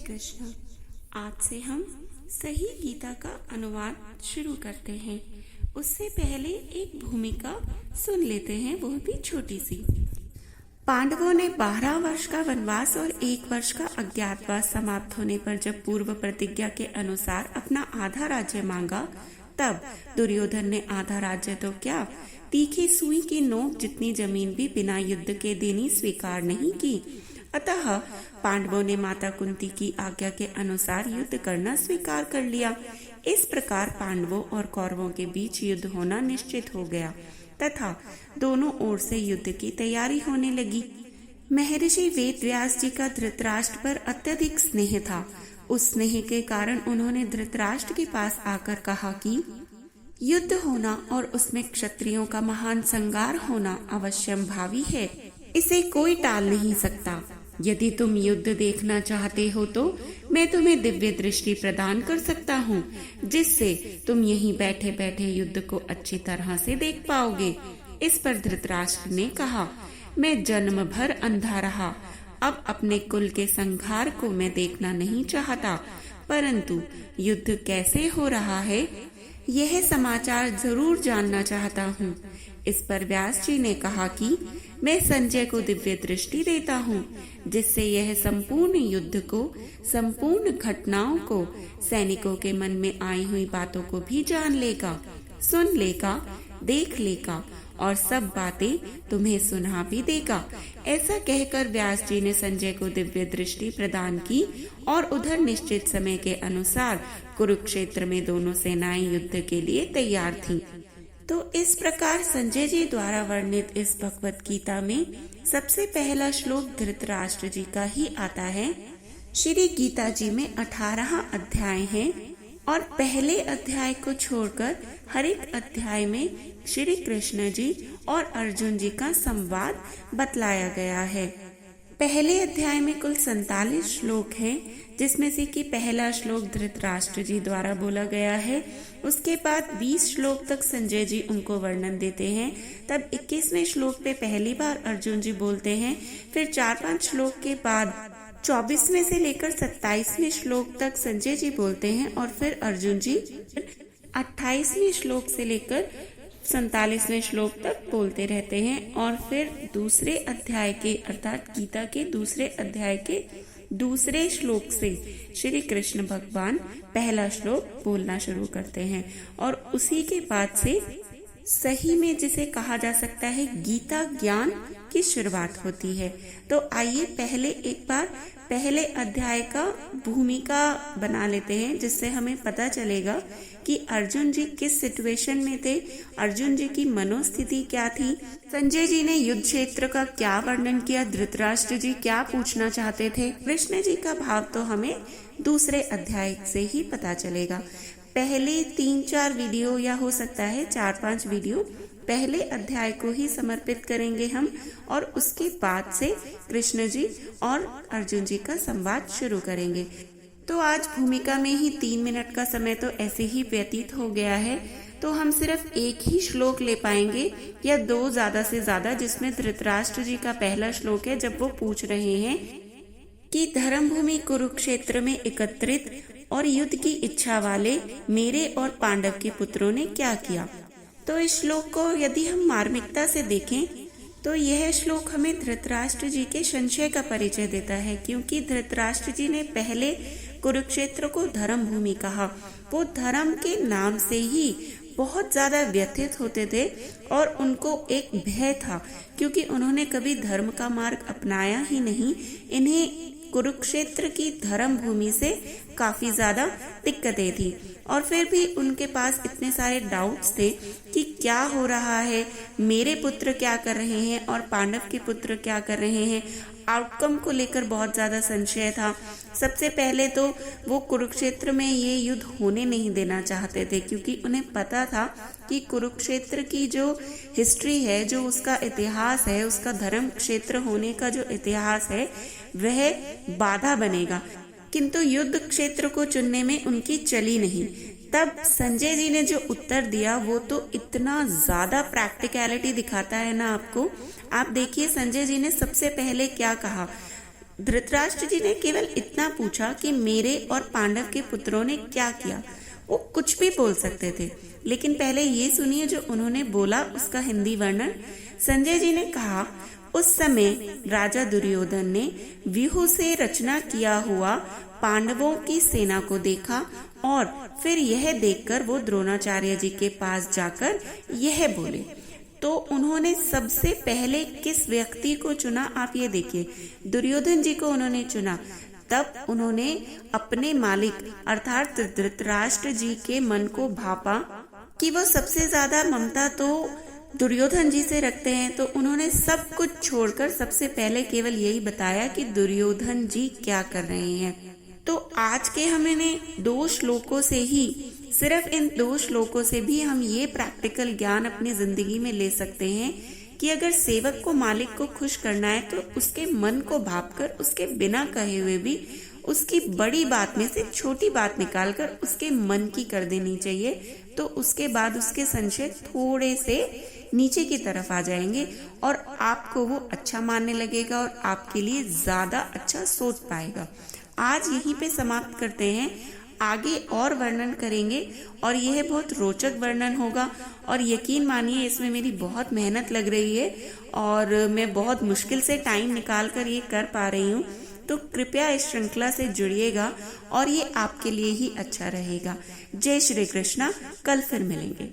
कृष्ण। आज से हम सही गीता का अनुवाद शुरू करते हैं। उससे पहले एक भूमिका सुन लेते हैं, वो भी छोटी सी। पांडवों ने 12 वर्ष का वनवास और 1 वर्ष का अज्ञातवास समाप्त होने पर जब पूर्व प्रतिज्ञा के अनुसार अपना आधा राज्य मांगा, तब दुर्योधन ने आधा राज्य तो क्या, तीखी सुई की नोक जितनी जमीन भी बिना युद्ध के देनी स्वीकार नहीं की। अतः पांडवों ने माता कुंती की आज्ञा के अनुसार युद्ध करना स्वीकार कर लिया। इस प्रकार पांडवों और कौरवों के बीच युद्ध होना निश्चित हो गया तथा दोनों ओर से युद्ध की तैयारी होने लगी। महर्षि वेदव्यास जी का धृतराष्ट्र पर अत्यधिक स्नेह था। उस स्नेह के कारण उन्होंने धृतराष्ट्र के पास आकर कहा कि युद्ध होना और उसमें क्षत्रियों का महान संगार होना अवश्यंभावी है, इसे कोई टाल नहीं सकता। यदि तुम युद्ध देखना चाहते हो तो मैं तुम्हें दिव्य दृष्टि प्रदान कर सकता हूँ, जिससे तुम यहीं बैठे बैठे युद्ध को अच्छी तरह से देख पाओगे। इस पर धृतराष्ट्र ने कहा, मैं जन्म भर अंधा रहा, अब अपने कुल के संहार को मैं देखना नहीं चाहता, परंतु युद्ध कैसे हो रहा है यह समाचार जरूर जानना चाहता हूँ। इस पर व्यास जी ने कहा कि मैं संजय को दिव्य दृष्टि देता हूँ, जिससे यह संपूर्ण युद्ध को, संपूर्ण घटनाओं को, सैनिकों के मन में आई हुई बातों को भी जान लेगा, सुन लेगा, देख लेगा और सब बातें तुम्हें सुना भी देगा। ऐसा कहकर व्यास जी ने संजय को दिव्य दृष्टि प्रदान की और उधर निश्चित समय के अनुसार कुरुक्षेत्र में दोनों सेनाएं युद्ध के लिए तैयार थीं। तो इस प्रकार संजय जी द्वारा वर्णित इस भगवत गीता में सबसे पहला श्लोक धृतराष्ट्र जी का ही आता है। श्री गीता जी में 18 अध्याय हैं और पहले अध्याय को छोड़कर हर एक अध्याय में श्री कृष्ण जी और अर्जुन जी का संवाद बतलाया गया है। पहले अध्याय में कुल 47 श्लोक हैं, जिसमें से कि पहला श्लोक धृतराष्ट्र जी द्वारा बोला गया है। उसके बाद 20 श्लोक तक संजय जी उनको वर्णन देते हैं। तब 21वें श्लोक पे पहली बार अर्जुन जी बोलते हैं। फिर 4-5 श्लोक के बाद 24वें से लेकर 27वें श्लोक तक संजय जी बोलते हैं और फिर अर्जुन जी 28वें श्लोक से लेकर 47वें श्लोक तक बोलते रहते हैं और फिर दूसरे अध्याय के अर्थात गीता के दूसरे अध्याय के दूसरे श्लोक से श्री कृष्ण भगवान पहला श्लोक बोलना शुरू करते हैं और उसी के बाद से सही में जिसे कहा जा सकता है गीता ज्ञान की शुरुआत होती है। तो आइए पहले एक बार पहले अध्याय का भूमिका बना लेते हैं, जिससे हमें पता चलेगा कि अर्जुन जी किस सिचुएशन में थे, अर्जुन जी की मनोस्थिति क्या थी, संजय जी ने युद्ध क्षेत्र का क्या वर्णन किया, धृतराष्ट्र जी क्या पूछना चाहते थे। कृष्ण जी का भाव तो हमें दूसरे अध्याय से ही पता चलेगा। पहले 3-4 वीडियो या हो सकता है 4-5 वीडियो पहले अध्याय को ही समर्पित करेंगे हम और उसके बाद से कृष्ण जी और अर्जुन जी का संवाद शुरू करेंगे। तो आज भूमिका में ही 3 मिनट का समय तो ऐसे ही व्यतीत हो गया है, तो हम सिर्फ एक ही श्लोक ले पाएंगे या 2 ज्यादा से ज्यादा, जिसमें धृतराष्ट्र जी का पहला श्लोक है जब वो पूछ रहे हैं कि धर्मभूमि कुरुक्षेत्र में एकत्रित और युद्ध की इच्छा वाले मेरे और पांडव के पुत्रों ने क्या किया। तो इस श्लोक को यदि हम मार्मिकता से देखें तो यह श्लोक हमें धृतराष्ट्र जी के संशय का परिचय देता है, क्योंकि धृतराष्ट्र जी ने पहले कुरुक्षेत्र को धर्म भूमि कहा। वो धर्म के नाम से ही बहुत ज्यादा व्यथित होते थे और उनको एक भय था, क्योंकि उन्होंने कभी धर्म का मार्ग अपनाया ही नहीं। इन्हें कुरुक्षेत्र की धर्म भूमि से काफी ज्यादा दिक्कतें थी और फिर भी उनके पास इतने सारे डाउट्स थे कि क्या हो रहा है, मेरे पुत्र क्या कर रहे हैं और पांडव के पुत्र क्या कर रहे हैं। आउटकम को लेकर बहुत ज्यादा संशय था। सबसे पहले तो वो कुरुक्षेत्र में ये युद्ध होने नहीं देना चाहते थे, क्योंकि उन्हें पता था कि कुरुक्षेत्र की जो हिस्ट्री है, जो उसका इतिहास है, उसका धर्म क्षेत्र होने का जो इतिहास है वह बाधा बनेगा, किंतु युद्ध क्षेत्र को चुनने में उनकी चली नहीं। तब संजय जी ने जो उत्तर दिया वो तो इतना ज्यादा प्रैक्टिकलिटी दिखाता है ना आपको। आप देखिए संजय जी ने सबसे पहले क्या कहा, धृतराष्ट्र जी ने केवल इतना पूछा कि मेरे और पांडव के पुत्रों ने क्या किया। वो कुछ भी बोल सकते थे, लेकिन पहले ये सुनिए जो उन्होंने बोला उसका हिंदी वर्णन। संजय जी ने कहा, उस समय राजा दुर्योधन ने व्यूह से रचना किया हुआ पांडवों की सेना को देखा और फिर यह देखकर वो द्रोणाचार्य जी के पास जाकर यह बोले। तो उन्होंने सबसे पहले किस व्यक्ति को चुना, आप ये देखिए, दुर्योधन जी को उन्होंने चुना। तब उन्होंने अपने मालिक अर्थात धृतराष्ट्र जी के मन को भापा कि वो सबसे ज्यादा ममता तो दुर्योधन जी से रखते हैं, तो उन्होंने सब कुछ छोड़कर सबसे पहले केवल यही बताया कि दुर्योधन जी क्या कर रहे हैं। तो आज के हमने 2 श्लोकों से ही, सिर्फ इन 2 श्लोकों से भी हम ये प्रैक्टिकल ज्ञान अपनी जिंदगी में ले सकते हैं कि अगर सेवक को मालिक को खुश करना है तो उसके मन को भापकर उसके बिना कहे हुए भी उसकी बड़ी बात में से छोटी बात निकालकर उसके मन की कर देनी चाहिए। तो उसके बाद उसके संशय थोड़े से नीचे की तरफ आ जाएंगे और आपको वो अच्छा मानने लगेगा और आपके लिए ज्यादा अच्छा सोच पाएगा। आज यहीं पे समाप्त करते हैं, आगे और वर्णन करेंगे और यह बहुत रोचक वर्णन होगा। और यकीन मानिए इसमें मेरी बहुत मेहनत लग रही है और मैं बहुत मुश्किल से टाइम निकाल कर ये कर पा रही हूँ। तो कृपया इस श्रृंखला से जुड़िएगा और ये आपके लिए ही अच्छा रहेगा। जय श्री कृष्णा। कल फिर मिलेंगे।